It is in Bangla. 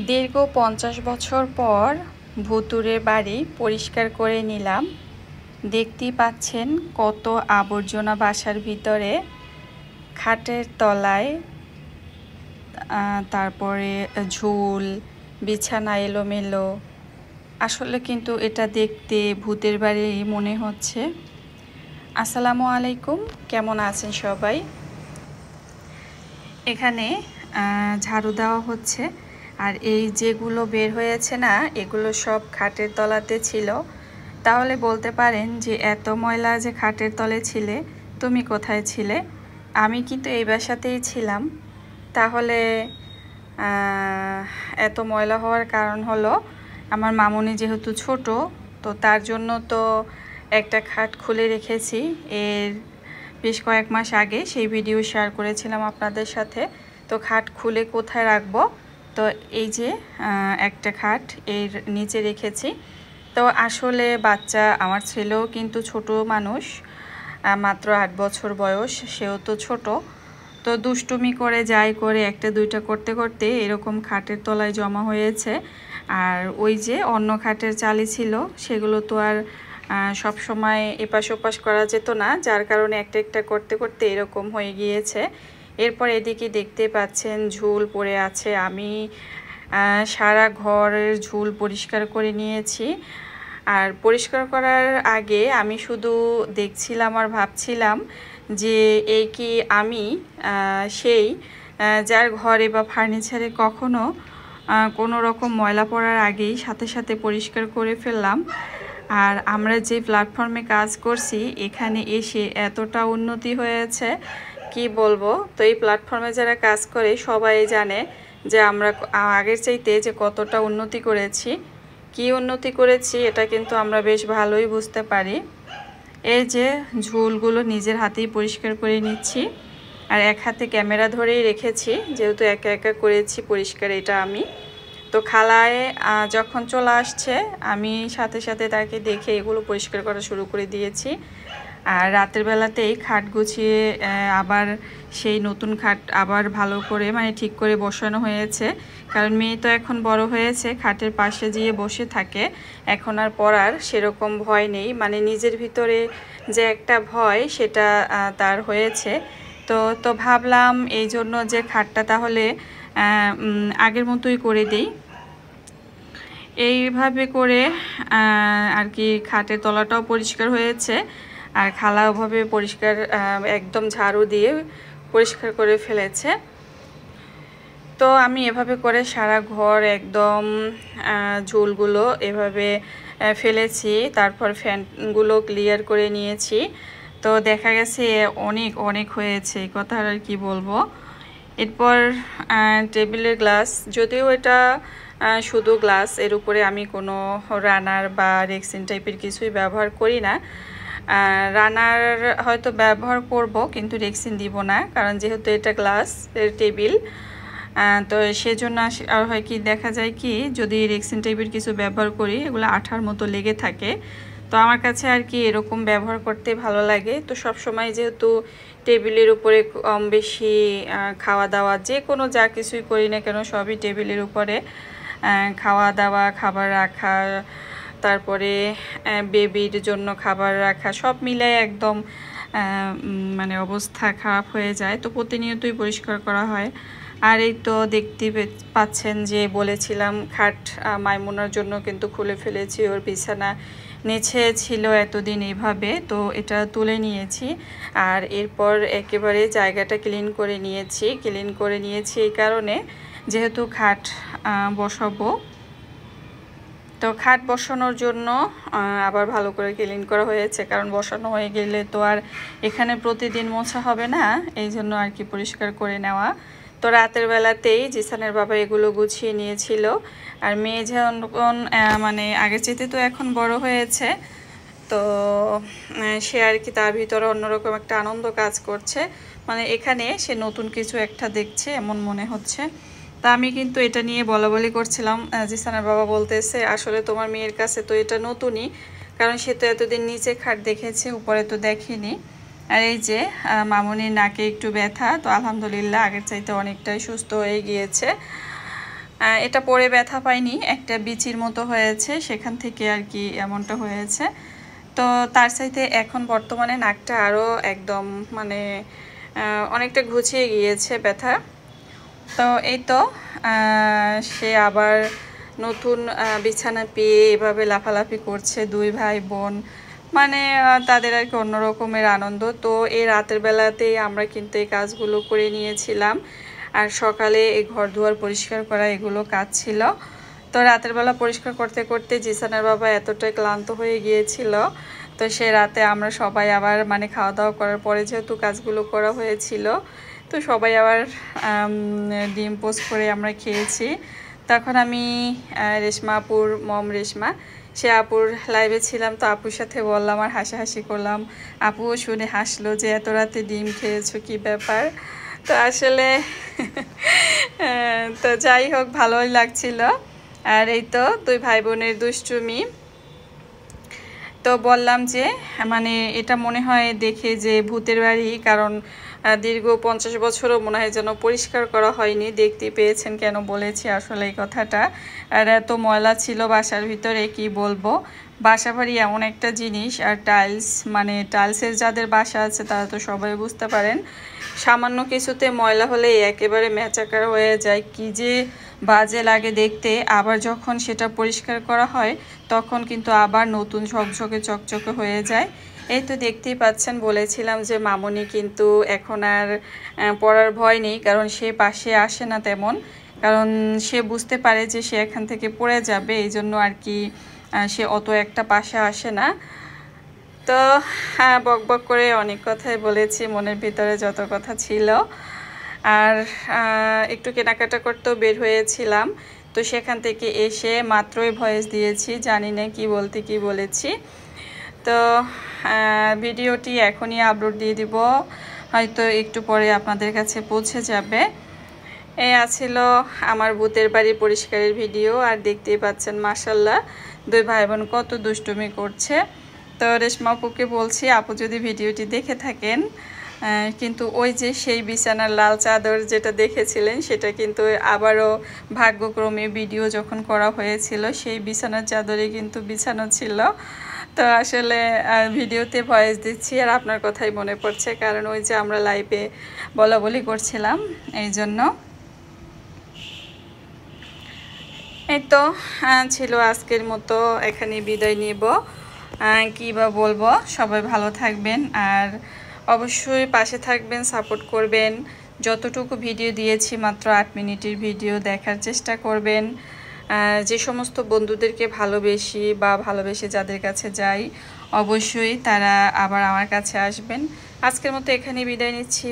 দীর্ঘ 50 বছর পর ভুতুড়ের বাড়ি পরিষ্কার করে নিলাম। দেখতেই পাচ্ছেন কত আবর্জনা বাসার ভিতরে, খাটের তলায়, তারপরে ঝুল, বিছানা এলোমেলো। আসলে কিন্তু এটা দেখতে ভূতের বাড়ি মনে হচ্ছে। আসসালামু আলাইকুম, কেমন আছেন সবাই? এখানে ঝাড়ু দেওয়া হচ্ছে। আর এই যেগুলো বের হয়েছে না, এগুলো সব খাটের তলাতে ছিল। তাহলে বলতে পারেন যে এত ময়লা যে খাটের তলে ছিলে, তুমি কোথায় ছিলে? আমি কিন্তু এই বাসাতেই ছিলাম। তাহলে এত ময়লা হওয়ার কারণ হলো আমার মামুনি যেহেতু ছোট, তো তার জন্য তো একটা খাট খুলে রেখেছি। এর বেশ কয়েক মাস আগে সেই ভিডিও শেয়ার করেছিলাম আপনাদের সাথে। তো খাট খুলে কোথায় রাখবো, তো এই যে একটা খাট এর নিচে রেখেছি। তো আসলে বাচ্চা আমার ছেলেও কিন্তু ছোট মানুষ, মাত্র 8 বছর বয়স, সেও তো ছোট। তো দুষ্টুমি করে যাই করে একটা দুইটা করতে করতে এরকম খাটের তলায় জমা হয়েছে। আর ওই যে অন্য খাটের চালি ছিল, সেগুলো তো আর সব সময় এপাশ ওপাশ করা যেত না, যার কারণে একটা একটা করতে করতে এরকম হয়ে গিয়েছে। এরপর এদিকে দেখতে পাচ্ছেন ঝুল পড়ে আছে। আমি সারা ঘরের ঝুল পরিষ্কার করে নিয়েছি। আর পরিষ্কার করার আগে আমি শুধু দেখছিলাম আর ভাবছিলাম যে এই কি আমি সেই যার ঘরে বা ফার্নিচারে কখনো কোনো রকম ময়লা পড়ার আগেই সাথে সাথে পরিষ্কার করে ফেললাম। আর আমরা যে প্ল্যাটফর্মে কাজ করছি, এখানে এসে এতটা উন্নতি হয়েছে কি বলবো। তো এই প্ল্যাটফর্মে যারা কাজ করে সবাই জানে যে আমরা আগের চাইতে যে কতটা উন্নতি করেছি। কি উন্নতি করেছি এটা কিন্তু আমরা বেশ ভালোই বুঝতে পারি। এই যে ঝুলগুলো নিজের হাতেই পরিষ্কার করে নিচ্ছি, আর এক হাতে ক্যামেরা ধরেই রেখেছি, যেহেতু একা একা করেছি পরিষ্কার এটা আমি। তো খালায় যখন চলে আসছে, আমি সাথে সাথে তাকে দেখে এগুলো পরিষ্কার করা শুরু করে দিয়েছি। আর রাতের বেলাতেই খাট গুছিয়ে আবার সেই নতুন খাট আবার ভালো করে মানে ঠিক করে বসানো হয়েছে। কারণ মেয়ে তো এখন বড় হয়েছে, খাটের পাশে গিয়ে বসে থাকে। এখন আর পড়ার সেরকম ভয় নেই, মানে নিজের ভিতরে যে একটা ভয় সেটা তার হয়েছে। তো ভাবলাম এই জন্য যে খাটটা তাহলে আগের মতোই করে দিই। এইভাবে করে আর কি খাটের তলাটাও পরিষ্কার হয়েছে। আর খালা ওভাবে পরিষ্কার একদম ঝাড়ু দিয়ে পরিষ্কার করে ফেলেছে। তো আমি এভাবে করে সারা ঘর একদম ঝুলগুলো এভাবে ফেলেছি, তারপর ফ্যানগুলো ক্লিয়ার করে নিয়েছি। তো দেখা গেছে অনেক অনেক হয়েছে, এই কথা আর কি বলবো। এরপর টেবিলের গ্লাস, যদিও এটা শুধু গ্লাস, এর উপরে আমি কোনো রানার বা রেক্সিন টাইপের কিছুই ব্যবহার করি না। রানার হয়তো ব্যবহার করব, কিন্তু রেক্সিন দিব না, কারণ যেহেতু এটা গ্লাস এর টেবিল। তো সেজন্য আর হয় কি দেখা যায় কি, যদি রেক্সিন টাইপের কিছু ব্যবহার করি এগুলো আঠার মতো লেগে থাকে। তো আমার কাছে আর কি এরকম ব্যবহার করতে ভালো লাগে। তো সব সময় যেহেতু টেবিলের উপরে কম বেশি খাওয়া দাওয়া যে কোনো যা কিছুই করি না কেন সবই টেবিলের উপরে, খাওয়া দাওয়া, খাবার রাখা, তারপরে বেবির জন্য খাবার রাখা, সব মিলে একদম মানে অবস্থা খারাপ হয়ে যায়। তো প্রতিনিয়তই পরিষ্কার করা হয়। আর এই তো দেখতে পাচ্ছেন যে বলেছিলাম খাট মাইমুনার জন্য কিন্তু খুলে ফেলেছি। ওর বিছানা নিচে ছিল এতদিন এইভাবে, তো এটা তুলে নিয়েছি। আর এরপর একেবারে জায়গাটা ক্লিন করে নিয়েছি এই কারণে, যেহেতু খাট বসাবো। তো খাট বসানোর জন্য আবার ভালো করে ক্লিন করা হয়েছে, কারণ বসানো হয়ে গেলে তো আর এখানে প্রতিদিন মোছা হবে না, এই জন্য আর কি পরিষ্কার করে নেওয়া। তো রাতের বেলাতেই জিসানের বাবা এগুলো গুছিয়ে নিয়েছিল। আর মেয়ে যখন মানে আগের চেয়ে তো এখন বড় হয়েছে, তো সে আর কি তার ভিতরে অন্যরকম একটা আনন্দ কাজ করছে, মানে এখানে সে নতুন কিছু একটা দেখছে এমন মনে হচ্ছে। তা আমি কিন্তু এটা নিয়ে বলাবলি করছিলাম, জিসানের বাবা বলতেছে আসলে তোমার মেয়ের কাছে তো এটা নতুনই, কারণ সে তো এতদিন নিচে খাট দেখেছে, উপরে তো দেখেনি। আর এই যে মামুনির নাকে একটু ব্যথা, তো আলহামদুলিল্লাহ আগের চাইতে অনেকটাই সুস্থ হয়ে গিয়েছে। এটা পরে ব্যথা পাইনি, একটা বিচির মতো হয়েছে, সেখান থেকে আর কি এমনটা হয়েছে। তো তার সাথে এখন বর্তমানে নাকটা আরও একদম মানে অনেকটা ঘুচিয়ে গিয়েছে ব্যথা। তো এই তো সে আবার নতুন বিছানা পেয়ে এভাবে লাফালাফি করছে, দুই ভাই বোন, মানে তাদের আর কি অন্যরকমের আনন্দ। তো এই রাতের বেলাতেই আমরা কিন্তু এই কাজগুলো করে নিয়েছিলাম, আর সকালে এই ঘর দুয়ার পরিষ্কার করা এগুলো কাজ ছিল। তো রাতের বেলা পরিষ্কার করতে করতে জিসানের বাবা এতটাই ক্লান্ত হয়ে গিয়েছিল, তো সে রাতে আমরা সবাই আবার মানে খাওয়া দাওয়া করার পরে যেহেতু কাজগুলো করা হয়েছিল, তো সবাই আবার ডিম পোস্ট করে আমরা খেয়েছি। তখন আমি রেশমা আপুর মম রেশমা, সে আপুর লাইভে ছিলাম, তো আপুর সাথে বললাম আর হাসাহাসি করলাম। আপুও শুনে হাসলো যে এত রাতে ডিম খেয়েছো, কি ব্যাপার। তো আসলে তো যাই হোক, ভালোই লাগছিল। আর এই তো দুই ভাই বোনের দুষ্টুমি। তো বললাম যে মানে এটা মনে হয় দেখে যে ভূতের বাড়ি, কারণ দীর্ঘ 50 বছরও মনে হয় যেন পরিষ্কার করা হয়নি। দেখতে পেয়েছেন কেন বলেছি আসলে এই কথাটা। আর এত ময়লা ছিল বাসার ভিতরে, কি বলবো। বাসা বাড়ি এমন একটা জিনিস, আর টাইলস, মানে টাইলসের যাদের বাসা আছে তারা তো সবাই বুঝতে পারেন, সামান্য কিছুতে ময়লা হলে একেবারে মেচাকার হয়ে যায়, কি যে বাজে লাগে দেখতে। আবার যখন সেটা পরিষ্কার করা হয় তখন কিন্তু আবার নতুন ঝকঝকে চকচকে হয়ে যায়। এই তো দেখতেই পাচ্ছেন, বলেছিলাম যে মামনি কিন্তু এখন আর পড়ার ভয় নেই, কারণ সে পাশে আসে না তেমন, কারণ সে বুঝতে পারে যে সে এখান থেকে পড়ে যাবে, এই জন্য আর কি সে অত একটা পাশে আসে না। তো বক বক করে অনেক কথাই বলেছি, মনের ভিতরে যত কথা ছিল। আর একটু কেনাকাটা করতেও বের হয়েছিলাম, তো সেখান থেকে এসে মাত্রই ভয়েস দিয়েছি, জানি না কি বলতে কি বলেছি। তো ভিডিওটি এখনই আপলোড দিয়ে দিব, হয়তো একটু পরে আপনাদের কাছে পৌঁছে যাবে। এই আছিল আমার ভূতের বাড়ি পরিষ্কারের ভিডিও। আর দেখতেই পাচ্ছেন মাশাল্লাহ দুই ভাই বোন কত দুষ্টুমি করছে। তো রেশমা আপুকে বলছি, আপু যদি ভিডিওটি দেখে থাকেন, কিন্তু ওই যে সেই বিছানার লাল চাদর যেটা দেখেছিলেন, সেটা কিন্তু আবারও ভাগ্যক্রমে ভিডিও যখন করা হয়েছিল সেই বিছানার চাদরে কিন্তু বিছানো ছিল। তো আসলে ভিডিওতে ভয়েস দিচ্ছি আর আপনার কথাই মনে পড়ছে, কারণ ওই যে আমরা লাইভে বলা বলি করছিলাম, এই জন্য। এই তো ছিল আজকের মতো, এখানে বিদায় নিব। কী বা বলবো, সবাই ভালো থাকবেন আর অবশ্যই পাশে থাকবেন, সাপোর্ট করবেন। যতটুকু ভিডিও দিয়েছি মাত্র 8 মিনিটের ভিডিও, দেখার চেষ্টা করবেন। যে সমস্ত বন্ধুদেরকে ভালোবেসি বা ভালোবেসে যাদের কাছে যাই, অবশ্যই তারা আবার আমার কাছে আসবেন। আজকের মতো এখানে বিদায় নিচ্ছি।